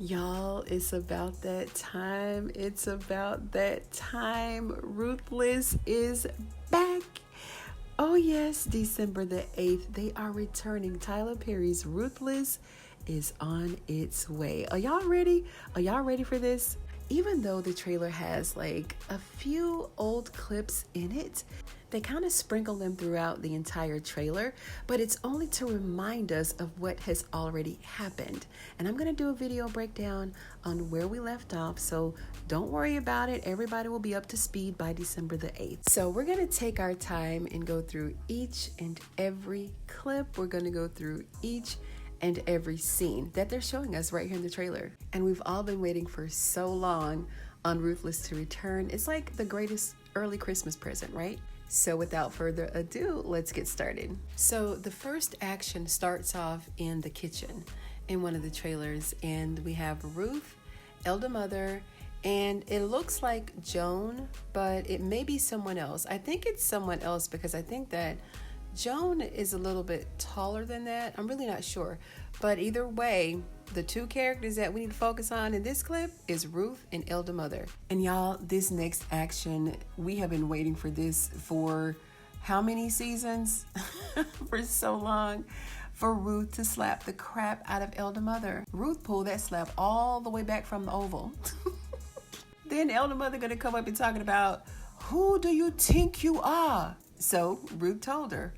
Y'all, it's about that time. It's about that time. Ruthless is back. Oh, yes, December the 8th, they are returning. Tyler Perry's Ruthless is on its way. Are y'all ready? Are y'all ready for this? Even though the trailer has like a few old clips in it, they kind of sprinkle them throughout the entire trailer, but it's only to remind us of what has already happened. And I'm going to do a video breakdown on where we left off, so don't worry about it. Everybody will be up to speed by December the 8th. So we're going to take our time and go through each and every clip. We're going to go through each and every scene that they're showing us right here in the trailer. And we've all been waiting for so long on Ruthless to return. It's like the greatest early Christmas present, right? So without further ado, let's get started. So the first action starts off in the kitchen in one of the trailers, and we have Ruth, elder mother, and it looks like Joan, but it may be someone else. I think it's someone else because I think that Joan is a little bit taller than that. I'm really not sure. But either way, the two characters that we need to focus on in this clip is Ruth and elder mother. And y'all, this next action, we have been waiting for this for how many seasons? For so long. For Ruth to slap the crap out of elder mother. Ruth pulled that slap all the way back from the Oval. Then elder mother gonna come up and talking about, who do you think you are? So Ruth told her,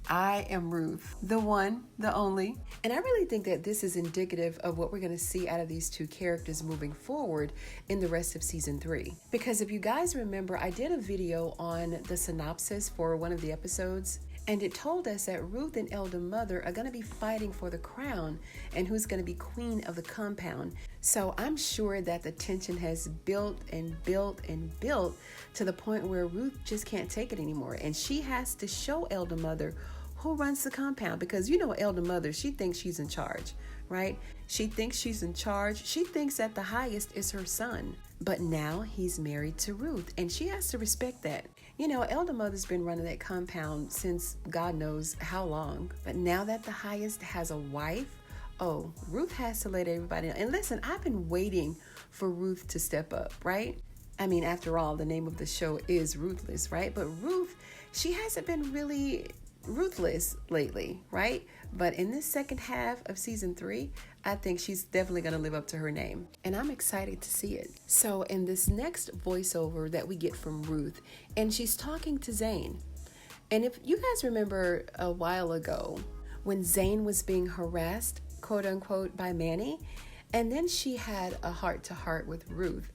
I am Ruth, the one, the only. And I really think that this is indicative of what we're going to see out of these two characters moving forward in the rest of season 3. Because if you guys remember, I did a video on the synopsis for one of the episodes, and it told us that Ruth and elder mother are going to be fighting for the crown and who's going to be queen of the compound. So I'm sure that the tension has built and built and built to the point where Ruth just can't take it anymore. And she has to show elder mother who runs the compound, because you know elder mother, she thinks she's in charge, right? She thinks she's in charge. She thinks that the highest is her son. But now he's married to Ruth, and she has to respect that. You know, elder mother's been running that compound since God knows how long. But now that the highest has a wife, oh, Ruth has to let everybody know. And listen, I've been waiting for Ruth to step up, right? I mean, after all, the name of the show is Ruthless, right? But Ruth, she hasn't been really ruthless lately, right? But in this second half of season 3, I think she's definitely going to live up to her name. And I'm excited to see it. So in this next voiceover that we get from Ruth, and she's talking to Zane. And if you guys remember a while ago when Zane was being harassed, quote unquote, by Manny, and then she had a heart-to-heart with Ruth.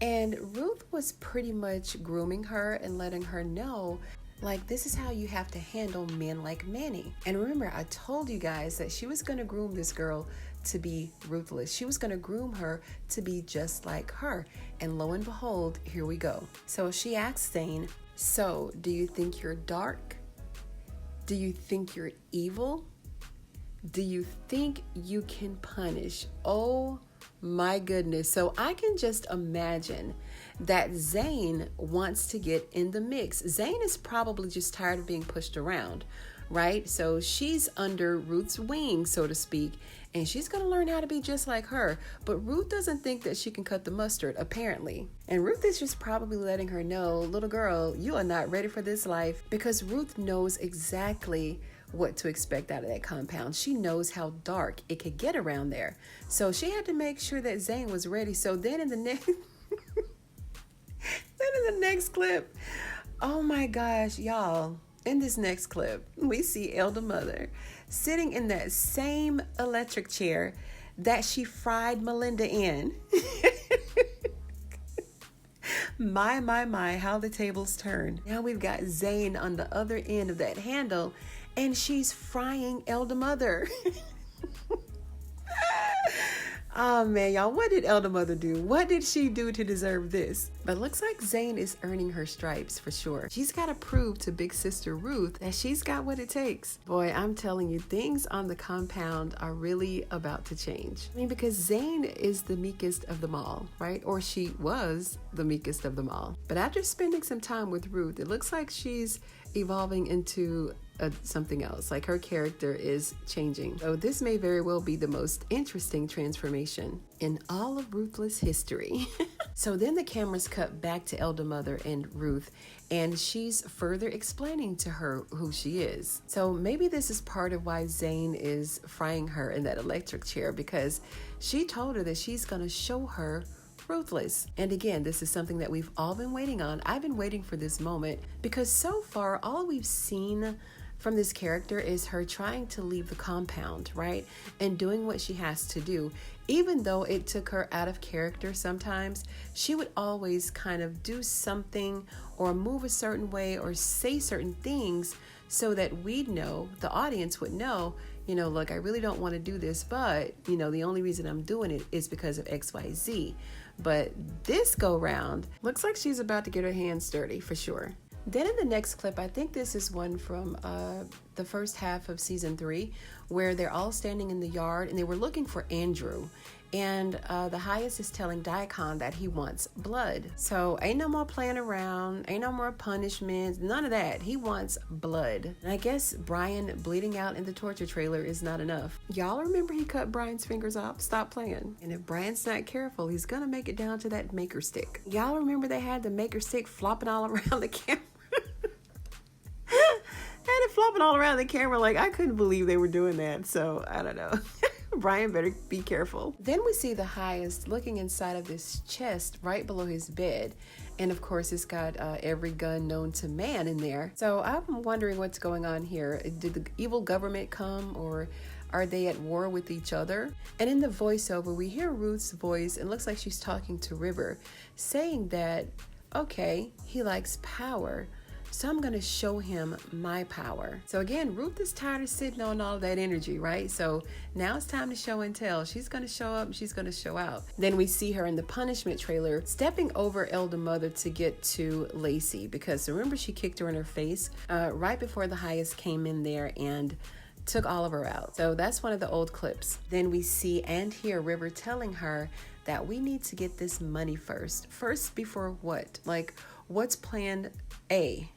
And Ruth was pretty much grooming her and letting her know, like, this is how you have to handle men like Manny. And remember, I told you guys that she was going to groom this girl to be ruthless. She was going to groom her to be just like her. And lo and behold, here we go. So she asked Zane, so do you think you're dark? Do you think you're evil? Do you think you can punish? Oh my goodness. So I can just imagine that Zane wants to get in the mix. Zane is probably just tired of being pushed around, right? So she's under Ruth's wing, so to speak, and she's going to learn how to be just like her. But Ruth doesn't think that she can cut the mustard, apparently. And Ruth is just probably letting her know, little girl, you are not ready for this life, because Ruth knows exactly what to expect out of that compound. She knows how dark it could get around there. So she had to make sure that Zane was ready. So then in the next clip, oh my gosh, y'all, in this next clip, we see elder mother sitting in that same electric chair that she fried Melinda in. My, how the tables turn. Now we've got Zane on the other end of that handle, and she's frying elder mother. Oh man, y'all, what did elder mother do? What did she do to deserve this? But it looks like Zane is earning her stripes for sure. She's got to prove to big sister Ruth that she's got what it takes. Boy, I'm telling you, things on the compound are really about to change. I mean, because Zane is the meekest of them all, right? Or she was the meekest of them all. But after spending some time with Ruth, it looks like she's evolving into something else. Like her character is changing. So this may very well be the most interesting transformation in all of Ruthless history. So then the cameras cut back to Elder Mother and Ruth, and she's further explaining to her who she is. So maybe this is part of why Zane is frying her in that electric chair, because she told her that she's going to show her Ruthless. And again, this is something that we've all been waiting on. I've been waiting for this moment because so far all we've seen from this character is her trying to leave the compound, right? And doing what she has to do. Even though it took her out of character sometimes, she would always kind of do something or move a certain way or say certain things so that we'd know, the audience would know, look, I really don't want to do this, but, the only reason I'm doing it is because of XYZ. But this go round, looks like she's about to get her hands dirty for sure. Then in the next clip, I think this is one from the first half of season 3, where they're all standing in the yard and they were looking for Andrew. And the highest is telling Daikon that he wants blood. So ain't no more playing around, ain't no more punishments, none of that. He wants blood. And I guess Brian bleeding out in the torture trailer is not enough. Y'all remember he cut Brian's fingers off? Stop playing. And if Brian's not careful, he's gonna make it down to that maker stick. Y'all remember they had the maker stick flopping all around the camera? Had it flopping all around the camera. Like, I couldn't believe they were doing that. So I don't know. Brian better be careful. Then we see the highest looking inside of this chest right below his bed. And of course, it's got every gun known to man in there. So I'm wondering what's going on here. Did the evil government come, or are they at war with each other? And in the voiceover, we hear Ruth's voice, and it looks like she's talking to River, saying that, okay, he likes power, so I'm going to show him my power. So again, Ruth is tired of sitting on all that energy, right? So now it's time to show and tell. She's going to show up and she's going to show out. Then we see her in the punishment trailer stepping over Elder Mother to get to Lacey, because remember she kicked her in her face right before the highest came in there and took all of her out. So that's one of the old clips. Then we see and hear River telling her that we need to get this money first. First before what? Like, what's plan A?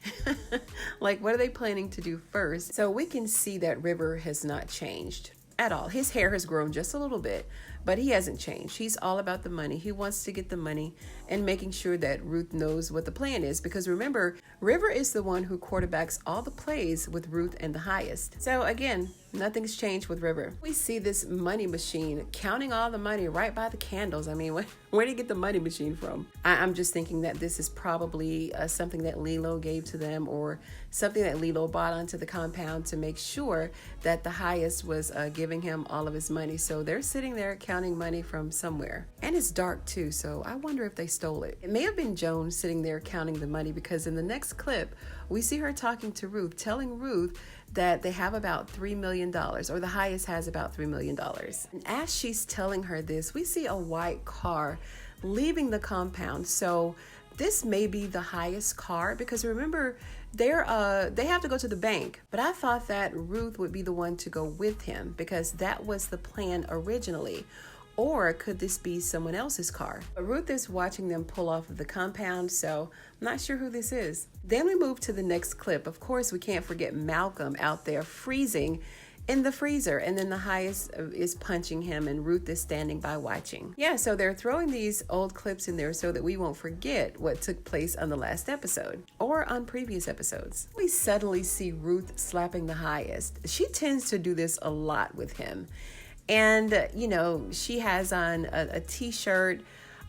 Like, what are they planning to do first? So we can see that River has not changed at all. His hair has grown just a little bit, but he hasn't changed. He's all about the money. He wants to get the money and making sure that Ruth knows what the plan is. Because remember, River is the one who quarterbacks all the plays with Ruth and the highest. So again, nothing's changed with River. We see this money machine counting all the money right by the candles. I mean, where did he get the money machine from? I'm just thinking that this is probably something that Lilo gave to them, or something that Lilo bought onto the compound to make sure that the highest was giving him all of his money. So they're sitting there counting money from somewhere. And it's dark too, so I wonder if they stole it. It may have been Joan sitting there counting the money, because in the next clip, we see her talking to Ruth, telling Ruth that they have about $3 million, or the highest has about $3 million. And as she's telling her this, we see a white car leaving the compound. So this may be the highest car, because remember, they have to go to the bank. But I thought that Ruth would be the one to go with him, because that was the plan originally. Or could this be someone else's car? But Ruth is watching them pull off of the compound, so I'm not sure who this is. Then we move to the next clip. Of course, we can't forget Malcolm out there freezing in the freezer, and then the highest is punching him, and Ruth is standing by watching. Yeah, so they're throwing these old clips in there so that we won't forget what took place on the last episode or on previous episodes. We suddenly see Ruth slapping the highest. She tends to do this a lot with him. And, she has on a t-shirt,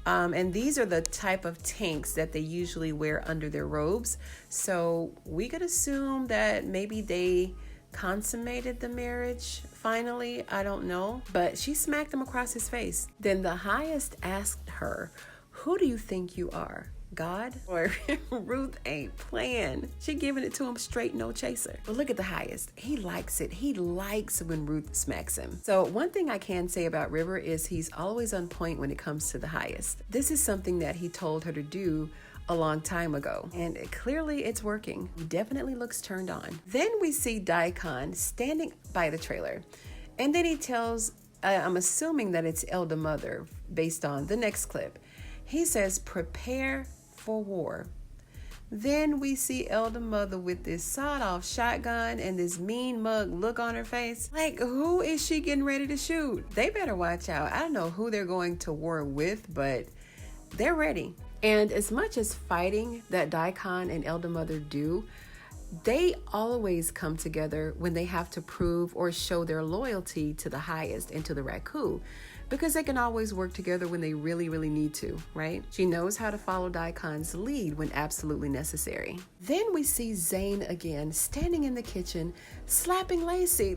and these are the type of tanks that they usually wear under their robes. So we could assume that maybe they consummated the marriage finally. I don't know. But she smacked him across his face. Then the highest asked her, "Who do you think you are? God?" Or Ruth ain't playing. She giving it to him straight, no chaser. But look at the highest. He likes it. He likes when Ruth smacks him. So one thing I can say about River is he's always on point when it comes to the highest. This is something that he told her to do a long time ago, and clearly it's working. He definitely looks turned on. Then we see Daikon standing by the trailer, and then he tells, I'm assuming that it's Elder Mother based on the next clip. He says, "Prepare for war." Then we see Elder Mother with this sawed-off shotgun and this mean mug look on her face. Like, who is she getting ready to shoot? They better watch out. I don't know who they're going to war with, but they're ready. And as much as fighting that Daikon and Elder Mother do, they always come together when they have to prove or show their loyalty to the highest and to the Raku, because they can always work together when they really, really need to, right? She knows how to follow Daikon's lead when absolutely necessary. Then we see Zane again, standing in the kitchen, slapping Lacey.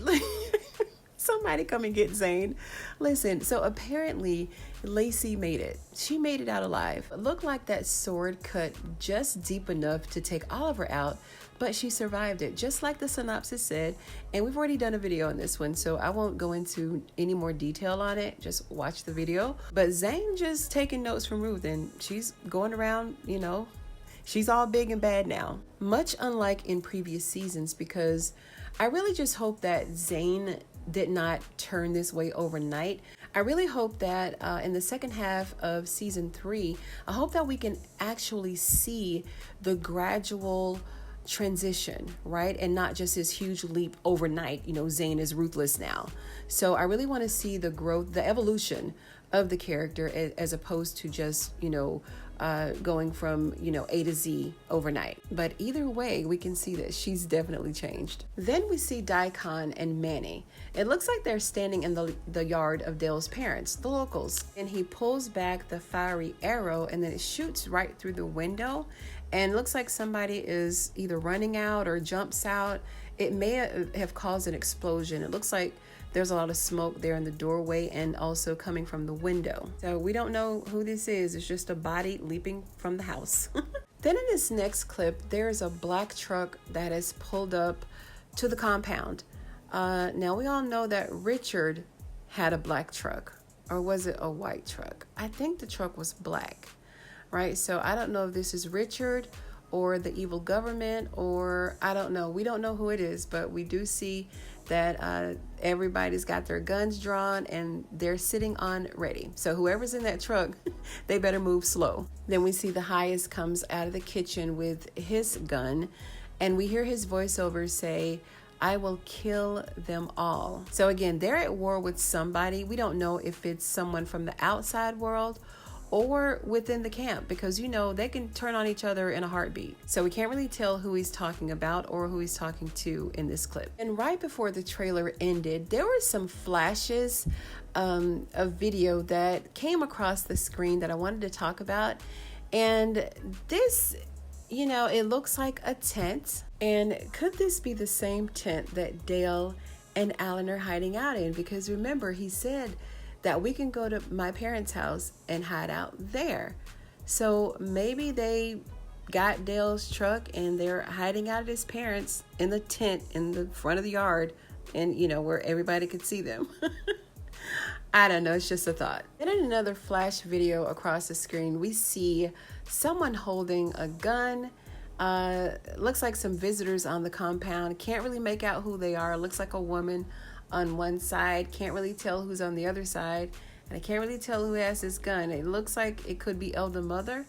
Somebody come and get Zane. Listen, so apparently Lacey made it. She made it out alive. It looked like that sword cut just deep enough to take Oliver out, but she survived it, just like the synopsis said. And we've already done a video on this one, so I won't go into any more detail on it. Just watch the video. But Zane just taking notes from Ruth, and she's going around, you know, she's all big and bad now. Much unlike in previous seasons, because I really just hope that Zane did not turn this way overnight. I really hope that in the second half of season 3, I hope that we can actually see the gradual transition, right? And not just this huge leap overnight. You know, Zane is ruthless now. So I really want to see the growth, the evolution of the character, as opposed to just, you know, going from, you know, A to Z overnight. But either way, we can see that she's definitely changed. Then we see Daikon and Manny. It looks like they're standing in the yard of Dale's parents, the locals. And he pulls back the fiery arrow, and then it shoots right through the window. And it looks like somebody is either running out or jumps out. It may have caused an explosion. It looks like there's a lot of smoke there in the doorway and also coming from the window. So we don't know who this is. It's just a body leaping from the house. Then in this next clip, there's a black truck that is pulled up to the compound. Now we all know that Richard had a black truck, or was it a white truck? I think the truck was black, right? So I don't know if this is Richard or the evil government, or I don't know. We don't know who it is, but we do see that everybody's got their guns drawn and they're sitting on ready. So whoever's in that truck, they better move slow. Then we see the highest comes out of the kitchen with his gun, and we hear his voiceover say, "I will kill them all." So again, they're at war with somebody. We don't know if it's someone from the outside world or within the camp, because, you know, they can turn on each other in a heartbeat. So we can't really tell who he's talking about or who he's talking to in this clip. And right before the trailer ended, there were some flashes of video that came across the screen that I wanted to talk about. And this, you know, it looks like a tent. And could this be the same tent that Dale and Alan are hiding out in? Because remember, he said that we can go to my parents' house and hide out there. So maybe they got Dale's truck and they're hiding out at his parents in the tent in the front of the yard, and, you know, where everybody could see them. I don't know, it's just a thought. And in another flash video across the screen, we see someone holding a gun. Looks like some visitors on the compound. Can't really make out who they are. Looks like a woman on one side, can't really tell who's on the other side, and I can't really tell who has this gun. It looks like it could be Elder Mother.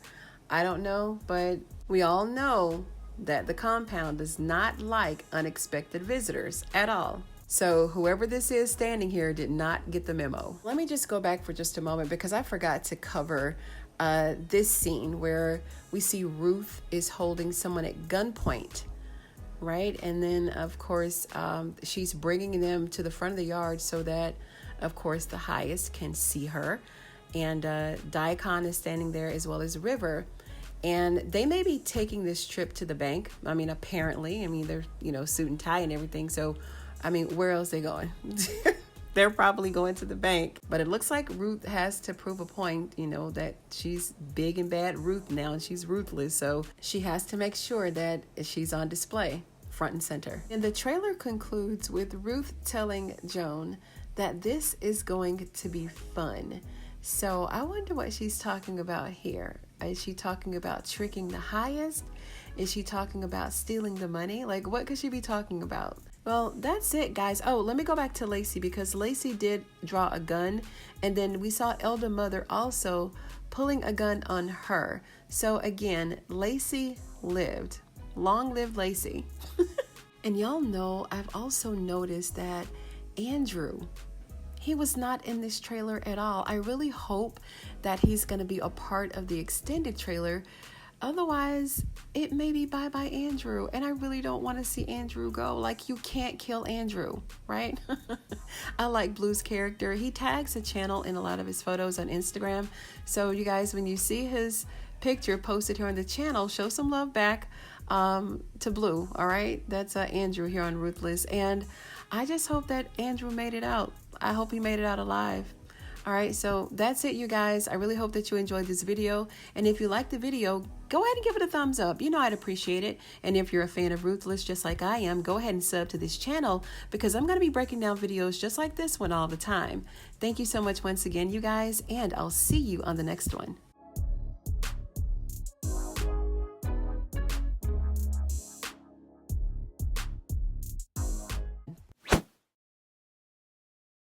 I don't know, but we all know that the compound does not like unexpected visitors at all. So whoever this is standing here did not get the memo. Let me just go back for just a moment, because I forgot to cover this scene where we see Ruth is holding someone at gunpoint. Right, and then of course she's bringing them to the front of the yard so that, of course, the highest can see her, and Daikon is standing there as well as River, and they may be taking this trip to the bank. I mean, apparently, I mean, they're, you know, suit and tie and everything, so I mean, where else they going? They're probably going to the bank. But it looks like Ruth has to prove a point, you know, that she's big and bad Ruth now, and she's ruthless. So she has to make sure that she's on display, front and center. And the trailer concludes with Ruth telling Joan that this is going to be fun. So I wonder what she's talking about here. Is she talking about tricking the highest? Is she talking about stealing the money? Like, what could she be talking about? Well, that's it, guys. Oh, let me go back to Lacey, because Lacey did draw a gun, and then we saw Elder Mother also pulling a gun on her. So again, Lacey lived. Long live Lacey. And y'all know, I've also noticed that Andrew, he was not in this trailer at all. I really hope that he's going to be a part of the extended trailer. Otherwise, it may be bye-bye Andrew. And I really don't want to see Andrew go. Like, you can't kill Andrew, right? I like Blue's character. He tags the channel in a lot of his photos on Instagram. So you guys, when you see his picture posted here on the channel, show some love back to Blue, all right? That's Andrew here on Ruthless. And I just hope that Andrew made it out. I hope he made it out alive. All right, so that's it, you guys. I really hope that you enjoyed this video. And if you liked the video, go ahead and give it a thumbs up. You know I'd appreciate it. And if you're a fan of Ruthless just like I am, go ahead and sub to this channel because I'm going to be breaking down videos just like this one all the time. Thank you so much once again, you guys, and I'll see you on the next one.